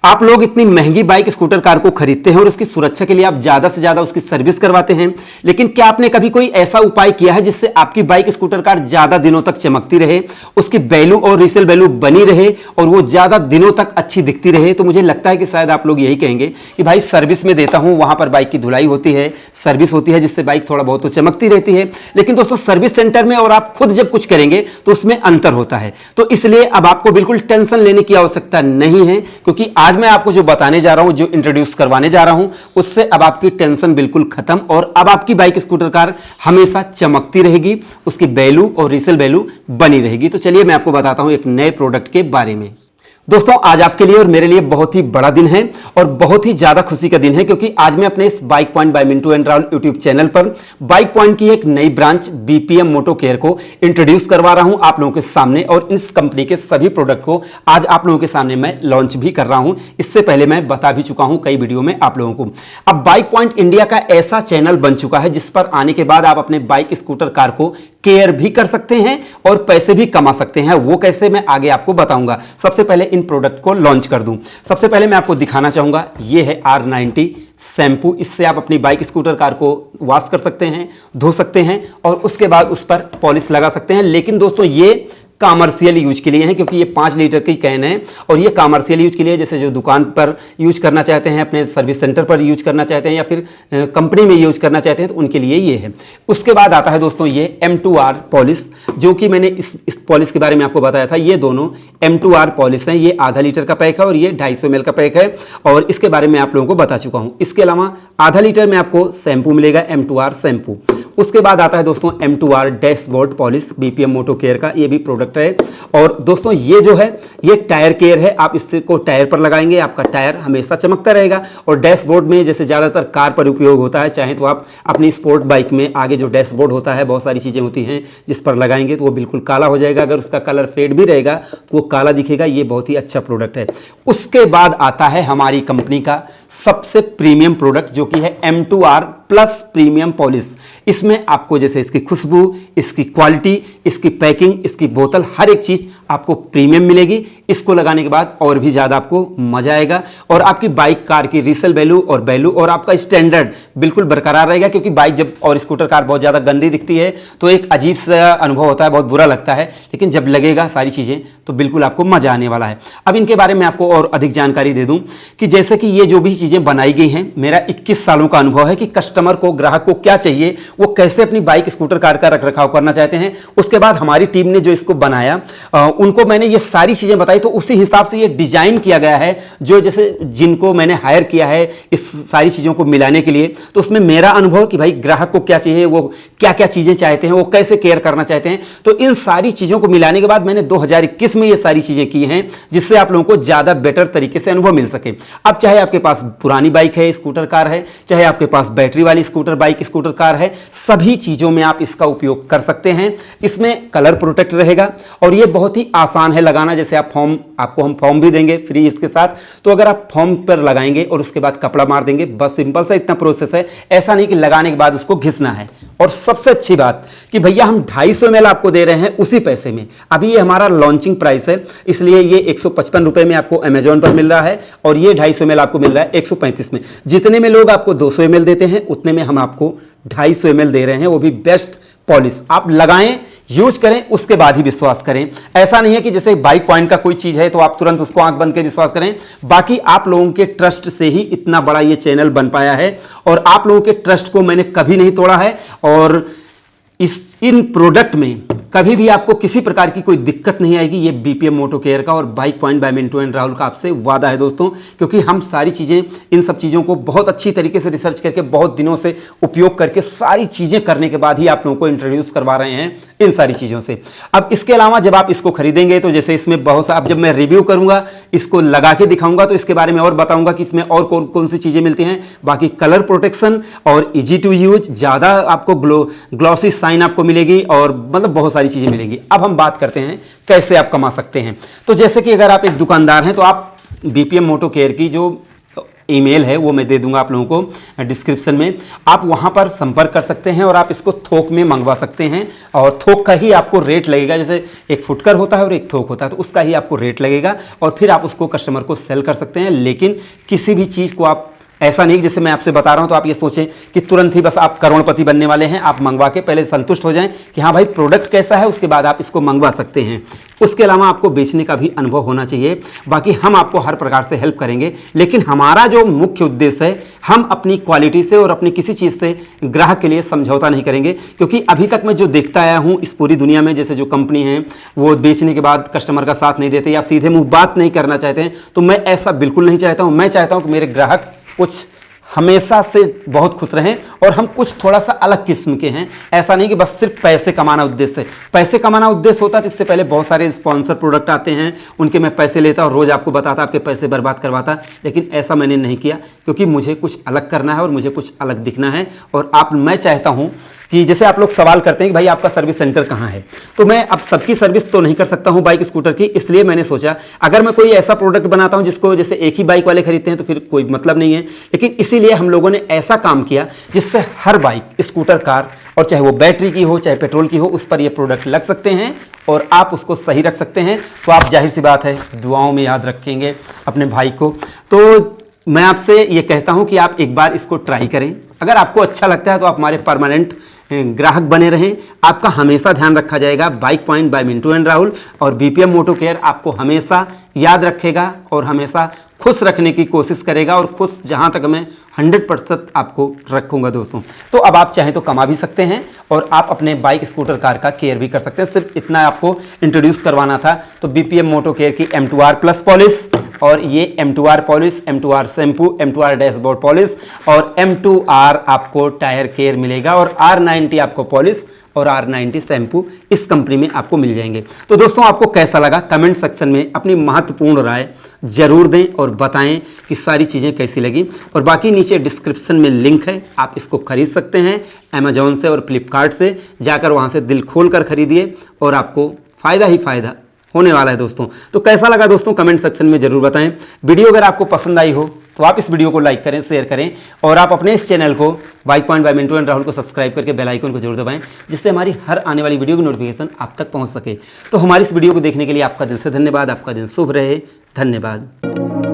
आप लोग इतनी महंगी बाइक स्कूटर कार को खरीदते हैं और उसकी सुरक्षा के लिए आप ज्यादा से ज्यादा उसकी सर्विस करवाते हैं, लेकिन क्या आपने कभी कोई ऐसा उपाय किया है जिससे आपकी बाइक स्कूटर कार ज्यादा दिनों तक चमकती रहे, उसकी वैल्यू और रीसेल वैल्यू बनी रहे और वो ज्यादा दिनों तक अच्छी दिखती रहे? तो मुझे लगता है कि शायद आप लोग यही कहेंगे कि भाई सर्विस में देता हूं, वहां पर बाइक की धुलाई होती है, सर्विस होती है, जिससे बाइक थोड़ा बहुत तो चमकती रहती है। लेकिन दोस्तों सर्विस सेंटर में और आप खुद जब कुछ करेंगे तो उसमें अंतर होता है। तो इसलिए अब आपको बिल्कुल टेंशन लेने की आवश्यकता नहीं है, क्योंकि आज मैं आपको जो बताने जा रहा हूं, जो इंट्रोड्यूस करवाने जा रहा हूं, उससे अब आपकी टेंशन बिल्कुल खत्म और अब आपकी बाइक स्कूटर कार हमेशा चमकती रहेगी, उसकी वैल्यू और रीसेल वैल्यू बनी रहेगी। तो चलिए मैं आपको बताता हूं एक नए प्रोडक्ट के बारे में। दोस्तों आज आपके लिए और मेरे लिए बहुत ही बड़ा दिन है और बहुत ही ज्यादा खुशी का दिन है, क्योंकि आज मैं अपने इस bike point by Mintu and Rahul YouTube channel पर बाइक पॉइंट की एक नई ब्रांच बीपीएम मोटो केयर को इंट्रोड्यूस करवा रहा हूं आप लोगों के सामने, और इस कंपनी के सभी प्रोडक्ट को आज आप लोगों के सामने मैं लॉन्च भी कर रहा हूं। इससे पहले मैं बता भी चुका हूं कई वीडियो में आप लोगों को। अब बाइक पॉइंट इंडिया का ऐसा चैनल बन चुका है जिस पर आने के बाद आप अपने बाइक स्कूटर कार को केयर भी कर सकते हैं और पैसे भी कमा सकते हैं। वो कैसे मैं आगे आपको बताऊंगा। सबसे पहले इन प्रोडक्ट को लॉन्च कर दूं। सबसे पहले मैं आपको दिखाना चाहूंगा, ये है R90 शैम्पू। इससे आप अपनी बाइक स्कूटर कार को वॉश कर सकते हैं, धो सकते हैं और उसके बाद उस पर पॉलिश लगा सकते हैं। लेकिन दोस्तों ये कॉमर्शियल यूज के लिए है, क्योंकि ये 5 लीटर की कैन है और ये कॉमर्शियल यूज के लिए, जैसे जो दुकान पर यूज करना चाहते हैं, अपने सर्विस सेंटर पर यूज करना चाहते हैं या फिर कंपनी में यूज करना चाहते हैं, तो उनके लिए ये है। उसके बाद आता है दोस्तों ये M2R पॉलिश, जो कि मैंने इस पॉलिश के बारे में आपको बताया था। ये दोनों M2R पॉलिश हैं। ये आधा लीटर का पैक है और ये 250 ml का पैक है, और इसके बारे में आप लोगों को बता चुका हूं। इसके अलावा आधा लीटर में आपको शैम्पू मिलेगा, M2R शैम्पू। उसके बाद आता है दोस्तों M2R डैशबोर्ड पॉलिश, बीपीएम मोटो केयर का ये भी प्रोडक्ट है। और दोस्तों ये जो है ये टायर केयर है। आप इसको टायर पर लगाएंगे, आपका टायर हमेशा चमकता रहेगा। और डैशबोर्ड में जैसे ज़्यादातर कार पर उपयोग होता है, चाहे तो आप अपनी स्पोर्ट बाइक में आगे जो डैशबोर्ड होता है, बहुत सारी चीज़ें होती हैं जिस पर लगाएंगे तो वो बिल्कुल काला हो जाएगा। अगर उसका कलर फेड भी रहेगा तो वो काला दिखेगा। ये बहुत ही अच्छा प्रोडक्ट है। उसके बाद आता है हमारी कंपनी का सबसे प्रीमियम प्रोडक्ट, जो कि है M2R प्लस प्रीमियम पॉलिश। इसमें आपको जैसे इसकी खुशबू, इसकी क्वालिटी, इसकी पैकिंग, इसकी बोतल, हर एक चीज आपको प्रीमियम मिलेगी। इसको लगाने के बाद और भी ज्यादा आपको मजा आएगा और आपकी बाइक कार की रीसेल वैल्यू और आपका स्टैंडर्ड बिल्कुल बरकरार रहेगा। क्योंकि बाइक जब और स्कूटर कार बहुत ज्यादा गंदी दिखती है तो एक अजीब सा अनुभव होता है, बहुत बुरा लगता है, लेकिन जब लगेगा सारी चीजें तो बिल्कुल आपको मजा आने वाला है। अब इनके बारे में आपको और अधिक जानकारी दे दूं कि जैसे कि ये जो भी चीजें बनाई गई हैं, मेरा 21 सालों का अनुभव है कि कस्टमर को, ग्राहक को क्या चाहिए, वो कैसे अपनी बाइक स्कूटर कार का रख रखाव करना चाहते हैं। उसके बाद हमारी टीम ने जो इसको बनाया, उनको मैंने ये सारी चीजें बताई, तो उसी हिसाब से ये डिजाइन किया गया है। जो जैसे जिनको मैंने हायर किया है इस सारी चीजों को मिलाने के लिए, तो उसमें मेरा अनुभव कि भाई ग्राहक को क्या चाहिए, वो क्या क्या चीजें चाहते हैं, वो कैसे केयर करना चाहते हैं, तो इन सारी चीजों को मिलाने के बाद मैंने 2021 में ये सारी चीजें की हैं, जिससे आप लोगों को ज्यादा बेटर तरीके से अनुभव मिल सके। अब चाहे आपके पास पुरानी बाइक है, स्कूटर कार है, चाहे आपके पास बैटरी वाली स्कूटर बाइक स्कूटर कार है, सभी चीजों में आप इसका उपयोग कर सकते हैं। इसमें कलर प्रोटेक्ट रहेगा और ये बहुत ही आसान है लगाना। जैसे आप आपको हम फॉर्म भी देंगे फ्री इसके साथ, तो अगर आप फॉर्म पर लगाएंगे और उसके बाद कपड़ा मार देंगे, बस सिंपल सा इतना प्रोसेस है। ऐसा नहीं कि लगाने के बाद उसको घिसना है। और सबसे अच्छी बात कि भैया हम 250 ml आपको दे रहे हैं उसी पैसे में। अभी ये हमारा लॉन्चिंग प्राइस है, इसलिए ये 155 रुपए में आपको अमेजोन पर मिल रहा है और ये 250 ml आपको मिल रहा है 135 में। जितने में लोग आपको 200 ml देते हैं, उतने में हम आपको 250 ml दे रहे हैं, वो भी बेस्ट पॉलिश। आप लगाएं, यूज करें, उसके बाद ही विश्वास करें। ऐसा नहीं है कि जैसे बाइक पॉइंट का कोई चीज है तो आप तुरंत उसको आंख बंद के विश्वास करें। बाकी आप लोगों के ट्रस्ट से ही इतना बड़ा ये चैनल बन पाया है और आप लोगों के ट्रस्ट को मैंने कभी नहीं तोड़ा है। और इन प्रोडक्ट में कभी भी आपको किसी प्रकार की कोई दिक्कत नहीं आएगी। ये बीपीएम मोटो केयर का और bike point by Mintu and Rahul का आपसे वादा है दोस्तों, क्योंकि हम सारी चीज़ें, इन सब चीज़ों को बहुत अच्छी तरीके से रिसर्च करके, बहुत दिनों से उपयोग करके, सारी चीज़ें करने के बाद ही आप लोगों को इंट्रोड्यूस करवा रहे हैं इन सारी चीज़ों से। अब इसके अलावा जब आप इसको खरीदेंगे तो जैसे इसमें बहुत सा, अब जब मैं रिव्यू करूंगा, इसको लगा के दिखाऊंगा, तो इसके बारे में और बताऊंगा कि इसमें और कौन कौन सी चीज़ें मिलती हैं। बाकी कलर प्रोटेक्शन और ईजी टू यूज, ज़्यादा आपको ग्लॉसी साइन आपको मिलेगी और मतलब बहुत सारी चीज़ें मिलेंगी। अब हम बात करते हैं कैसे आप कमा सकते हैं। तो जैसे कि अगर आप एक दुकानदार हैं तो आप बीपीएम मोटो केयर की जो ईमेल है वो मैं दे दूंगा आप लोगों को डिस्क्रिप्शन में। आप वहां पर संपर्क कर सकते हैं और आप इसको थोक में मंगवा सकते हैं और थोक का ही आपको रेट लगेगा। जैसे एक फुटकर होता है और एक थोक होता है, तो उसका ही आपको रेट लगेगा और फिर आप उसको कस्टमर को सेल कर सकते हैं। लेकिन किसी भी चीज़ को आप ऐसा नहीं कि जैसे मैं आपसे बता रहा हूं तो आप ये सोचें कि तुरंत ही बस आप करोड़पति बनने वाले हैं। आप मंगवा के पहले संतुष्ट हो जाएं कि हाँ भाई प्रोडक्ट कैसा है, उसके बाद आप इसको मंगवा सकते हैं। उसके अलावा आपको बेचने का भी अनुभव होना चाहिए। बाकी हम आपको हर प्रकार से हेल्प करेंगे, लेकिन हमारा जो मुख्य उद्देश्य है, हम अपनी क्वालिटी से और अपनी किसी चीज़ से ग्राहक के लिए समझौता नहीं करेंगे। क्योंकि अभी तक मैं जो देखता आया हूँ इस पूरी दुनिया में, जैसे जो कंपनी है वो बेचने के बाद कस्टमर का साथ नहीं देते या सीधे मुंह बात नहीं करना चाहते हैं, तो मैं ऐसा बिल्कुल नहीं चाहता हूँ। मैं चाहता हूँ कि मेरे ग्राहक कुछ हमेशा से बहुत खुश रहें और हम कुछ थोड़ा सा अलग किस्म के हैं। ऐसा नहीं कि बस सिर्फ पैसे कमाना उद्देश्य है। पैसे कमाना उद्देश्य होता तो इससे पहले बहुत सारे स्पॉन्सर प्रोडक्ट आते हैं, उनके मैं पैसे लेता और रोज़ आपको बताता, आपके पैसे बर्बाद करवाता। लेकिन ऐसा मैंने नहीं किया, क्योंकि मुझे कुछ अलग करना है और मुझे कुछ अलग दिखना है। और मैं चाहता हूँ कि जैसे आप लोग सवाल करते हैं कि भाई आपका सर्विस सेंटर कहाँ है, तो मैं अब सबकी सर्विस तो नहीं कर सकता हूँ बाइक स्कूटर की। इसलिए मैंने सोचा अगर मैं कोई ऐसा प्रोडक्ट बनाता हूँ जिसको जैसे एक ही बाइक वाले खरीदते हैं तो फिर कोई मतलब नहीं है। लेकिन इसीलिए हम लोगों ने ऐसा काम किया जिससे हर बाइक, स्कूटर, कार, और चाहे वो बैटरी की हो चाहे पेट्रोल की हो, उस पर ये प्रोडक्ट लग सकते हैं और आप उसको सही रख सकते हैं। तो आप जाहिर सी बात है दुआओं में याद रखेंगे अपने भाई को। तो मैं आपसे ये कहता हूं कि आप एक बार इसको ट्राई करें। अगर आपको अच्छा लगता है तो आप हमारे परमानेंट ग्राहक बने रहें। आपका हमेशा ध्यान रखा जाएगा। Bike point by Mintu and Rahul और बीपीएम मोटो केयर आपको हमेशा याद रखेगा और हमेशा खुश रखने की कोशिश करेगा। और खुश जहां तक मैं 100% आपको रखूंगा दोस्तों। तो अब आप चाहें तो कमा भी सकते हैं और आप अपने बाइक, स्कूटर, कार का केयर भी कर सकते हैं। सिर्फ इतना आपको इंट्रोड्यूस करवाना था। तो बीपीएम मोटो केयर की M2R प्लस पॉलिश और ये M2R polish, M2R shampoo, M2R dashboard polish और M2R आपको टायर केयर मिलेगा और R90 आपको पॉलिश और R90 शैम्पू इस कंपनी में आपको मिल जाएंगे। तो दोस्तों आपको कैसा लगा कमेंट सेक्शन में अपनी महत्वपूर्ण राय जरूर दें और बताएं कि सारी चीज़ें कैसी लगी। और बाकी नीचे डिस्क्रिप्शन में लिंक है, आप इसको खरीद सकते हैं अमेजॉन से और फ्लिपकार्ट से। जाकर वहाँ से दिल खोल कर खरीदिए और आपको फ़ायदा ही फ़ायदा होने वाला है दोस्तों। तो कैसा लगा दोस्तों कमेंट सेक्शन में जरूर बताएं। वीडियो अगर आपको पसंद आई हो तो आप इस वीडियो को लाइक करें, शेयर करें और आप अपने इस चैनल को bike point by Mintu and Rahul को सब्सक्राइब करके बेल आइकन को जरूर दबाएं, जिससे हमारी हर आने वाली वीडियो की नोटिफिकेशन आप तक पहुंच सके। तो हमारी इस वीडियो को देखने के लिए आपका दिल से धन्यवाद। आपका दिन शुभ रहे। धन्यवाद।